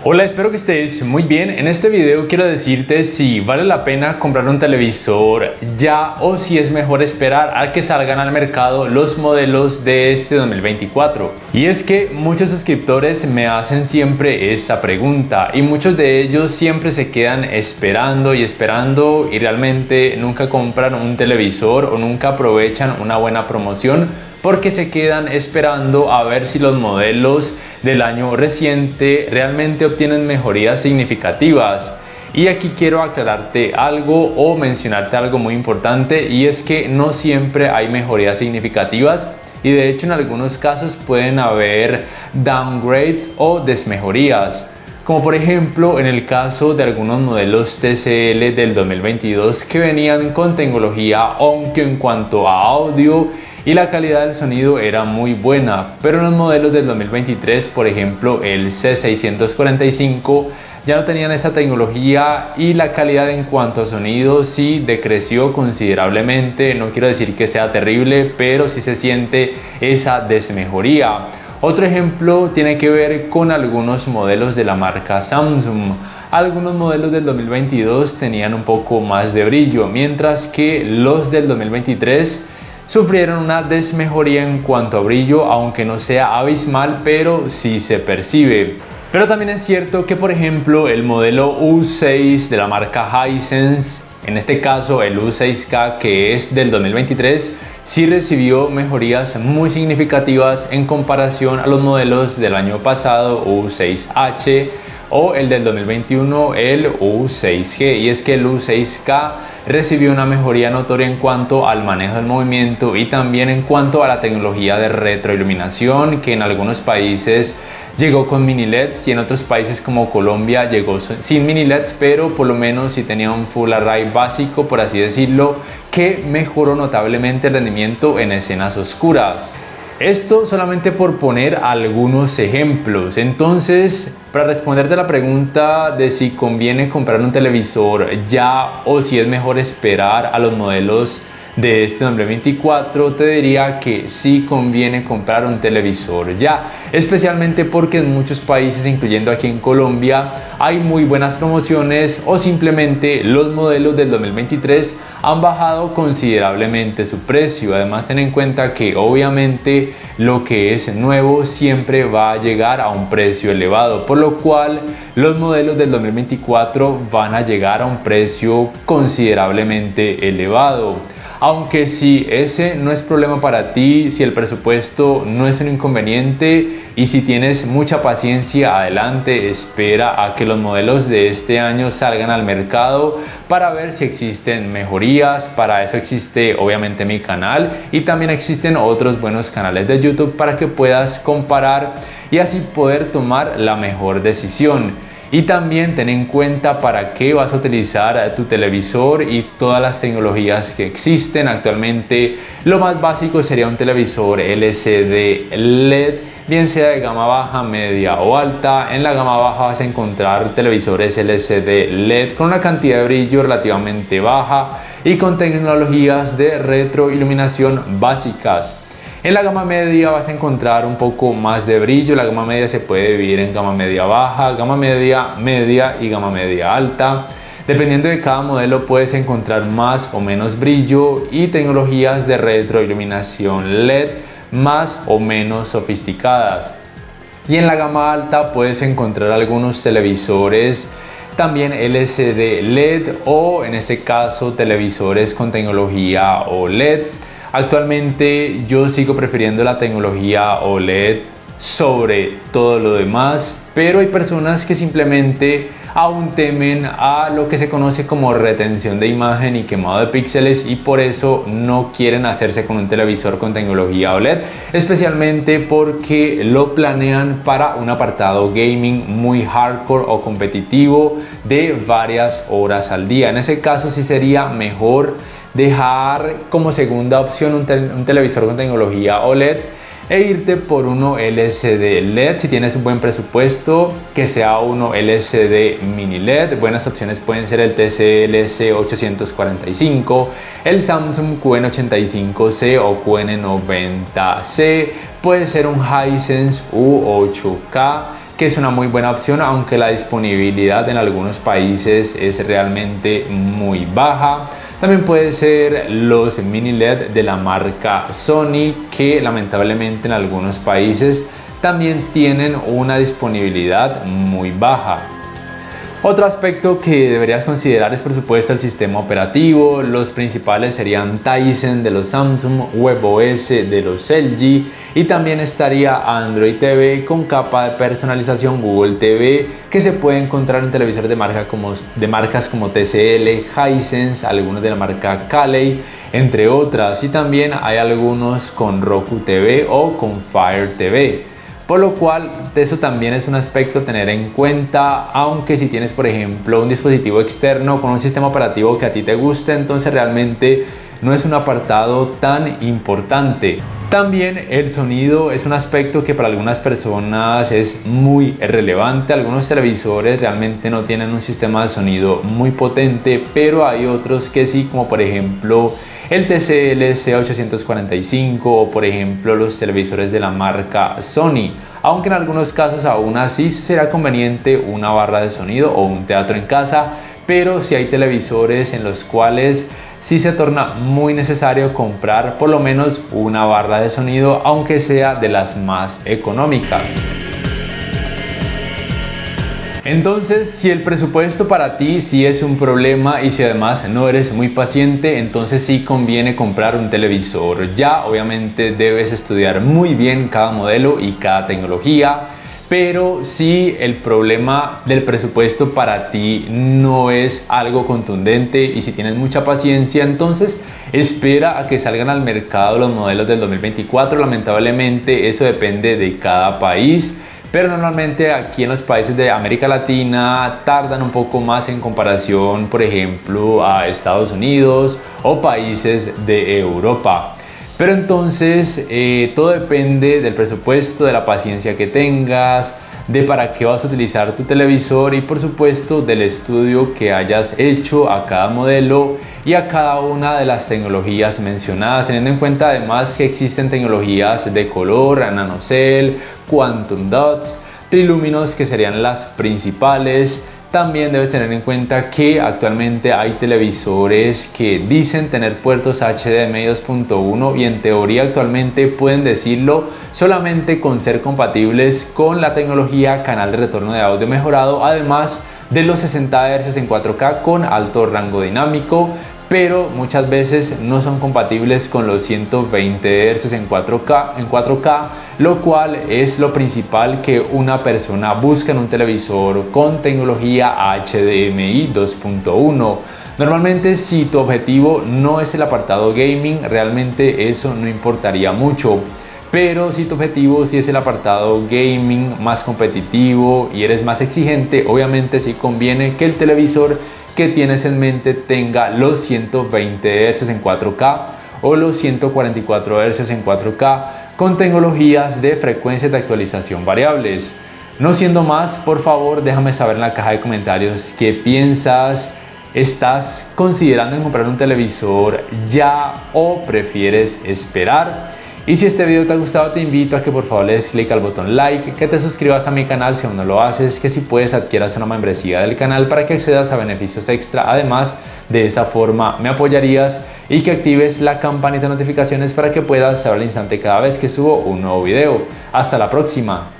Hola, espero que estés muy bien. En este video quiero decirte si vale la pena comprar un televisor ya o si es mejor esperar a que salgan al mercado los modelos de este 2024. Y es que muchos suscriptores me hacen siempre esta pregunta y muchos de ellos siempre se quedan esperando y realmente nunca compran un televisor o nunca aprovechan una buena promoción porque se quedan esperando a ver si los modelos del año reciente realmente obtienen mejorías significativas. Y aquí quiero aclararte algo o mencionarte algo muy importante, y es que no siempre hay mejorías significativas y de hecho en algunos casos pueden haber downgrades o desmejorías, como por ejemplo en el caso de algunos modelos TCL del 2022 que venían con tecnología Onkyo en cuanto a audio y la calidad del sonido era muy buena, pero en los modelos del 2023, por ejemplo el C645, ya no tenían esa tecnología y la calidad en cuanto a sonido sí decreció considerablemente. No quiero decir que sea terrible, pero sí se siente esa desmejoría. Otro ejemplo tiene que ver con algunos modelos de la marca Samsung. Algunos modelos del 2022 tenían un poco más de brillo, mientras que los del 2023 sufrieron una desmejoría en cuanto a brillo, aunque no sea abismal, pero sí se percibe. Pero también es cierto que, por ejemplo, el modelo U6 de la marca Hisense, en este caso el U6K, que es del 2023, sí recibió mejorías muy significativas en comparación a los modelos del año pasado, U6H, o el del 2021, el U6G. Y es que el U6K recibió una mejoría notoria en cuanto al manejo del movimiento y también en cuanto a la tecnología de retroiluminación, que en algunos países llegó con mini LEDs y en otros países como Colombia llegó sin mini LEDs, pero por lo menos sí tenía un Full Array básico, por así decirlo, que mejoró notablemente el rendimiento en escenas oscuras. Esto solamente por poner algunos ejemplos. Entonces, para responderte la pregunta de si conviene comprar un televisor ya o si es mejor esperar a los modelos de este 2024, te diría que sí conviene comprar un televisor ya, especialmente porque en muchos países, incluyendo aquí en Colombia, hay muy buenas promociones o simplemente los modelos del 2023 han bajado considerablemente su precio. Además, ten en cuenta que obviamente lo que es nuevo siempre va a llegar a un precio elevado, por lo cual los modelos del 2024 van a llegar a un precio considerablemente elevado. Aunque si ese no es problema para ti, si el presupuesto no es un inconveniente y si tienes mucha paciencia, adelante, espera a que los modelos de este año salgan al mercado para ver si existen mejorías. Para eso existe obviamente mi canal y también existen otros buenos canales de YouTube para que puedas comparar y así poder tomar la mejor decisión. Y también ten en cuenta para qué vas a utilizar tu televisor y todas las tecnologías que existen. Actualmente lo más básico sería un televisor LCD LED, bien sea de gama baja, media o alta. En la gama baja vas a encontrar televisores LCD LED con una cantidad de brillo relativamente baja y con tecnologías de retroiluminación básicas. En la gama media vas a encontrar un poco más de brillo. La gama media se puede dividir en gama media baja, gama media media y gama media alta. Dependiendo de cada modelo puedes encontrar más o menos brillo y tecnologías de retroiluminación LED más o menos sofisticadas. Y en la gama alta puedes encontrar algunos televisores también LCD LED o en este caso televisores con tecnología OLED. Actualmente yo sigo prefiriendo la tecnología OLED sobre todo lo demás, pero hay personas que simplemente aún temen a lo que se conoce como retención de imagen y quemado de píxeles y por eso no quieren hacerse con un televisor con tecnología OLED, especialmente porque lo planean para un apartado gaming muy hardcore o competitivo de varias horas al día. En ese caso sí sería mejor dejar como segunda opción un televisor con tecnología OLED e irte por uno LCD LED si tienes un buen presupuesto, que sea uno LCD mini LED. Buenas opciones pueden ser el TCL C845, el Samsung QN85C o QN90C, puede ser un Hisense U8K, que es una muy buena opción, aunque la disponibilidad en algunos países es realmente muy baja. También puede ser los mini LED de la marca Sony, que lamentablemente en algunos países también tienen una disponibilidad muy baja. Otro aspecto que deberías considerar es por supuesto el sistema operativo. Los principales serían Tizen de los Samsung, WebOS de los LG y también estaría Android TV con capa de personalización Google TV, que se puede encontrar en televisores de marcas como TCL, Hisense, algunos de la marca Caley, entre otras, y también hay algunos con Roku TV o con Fire TV. Por lo cual, eso también es un aspecto a tener en cuenta, aunque si tienes, por ejemplo, un dispositivo externo con un sistema operativo que a ti te guste, entonces realmente no es un apartado tan importante. También el sonido es un aspecto que para algunas personas es muy relevante. Algunos televisores realmente no tienen un sistema de sonido muy potente, pero hay otros que sí, como por ejemplo el TCL C845 o por ejemplo los televisores de la marca Sony, aunque en algunos casos aún así será conveniente una barra de sonido o un teatro en casa, pero si hay televisores en los cuales sí se torna muy necesario comprar por lo menos una barra de sonido, aunque sea de las más económicas. Entonces, si el presupuesto para ti sí es un problema y si además no eres muy paciente, entonces sí conviene comprar un televisor. Ya obviamente debes estudiar muy bien cada modelo y cada tecnología, pero si el problema del presupuesto para ti no es algo contundente y si tienes mucha paciencia, entonces espera a que salgan al mercado los modelos del 2024. Lamentablemente eso depende de cada país, pero normalmente aquí en los países de América Latina tardan un poco más en comparación, por ejemplo, a Estados Unidos o países de Europa. Pero entonces todo depende del presupuesto, de la paciencia que tengas, de para qué vas a utilizar tu televisor y por supuesto del estudio que hayas hecho a cada modelo y a cada una de las tecnologías mencionadas, teniendo en cuenta además que existen tecnologías de color, nanocell, quantum dots, trilúminos, que serían las principales. También debes tener en cuenta que actualmente hay televisores que dicen tener puertos HDMI 2.1 y en teoría actualmente pueden decirlo solamente con ser compatibles con la tecnología canal de retorno de audio mejorado, además de los 60 Hz en 4K con alto rango dinámico, pero muchas veces no son compatibles con los 120 Hz en 4K, lo cual es lo principal que una persona busca en un televisor con tecnología HDMI 2.1. Normalmente si tu objetivo no es el apartado gaming, realmente eso no importaría mucho. Pero si tu objetivo sí es el apartado gaming más competitivo y eres más exigente, obviamente sí conviene que el televisor que tienes en mente tenga los 120 Hz en 4K o los 144 Hz en 4K con tecnologías de frecuencias de actualización variables. No siendo más, por favor déjame saber en la caja de comentarios qué piensas. ¿Estás considerando en comprar un televisor ya o prefieres esperar? Y si este video te ha gustado, te invito a que por favor le des clic al botón like, que te suscribas a mi canal si aún no lo haces, que si puedes adquieras una membresía del canal para que accedas a beneficios extra. Además, de esa forma me apoyarías, y que actives la campanita de notificaciones para que puedas saber al instante cada vez que subo un nuevo video. Hasta la próxima.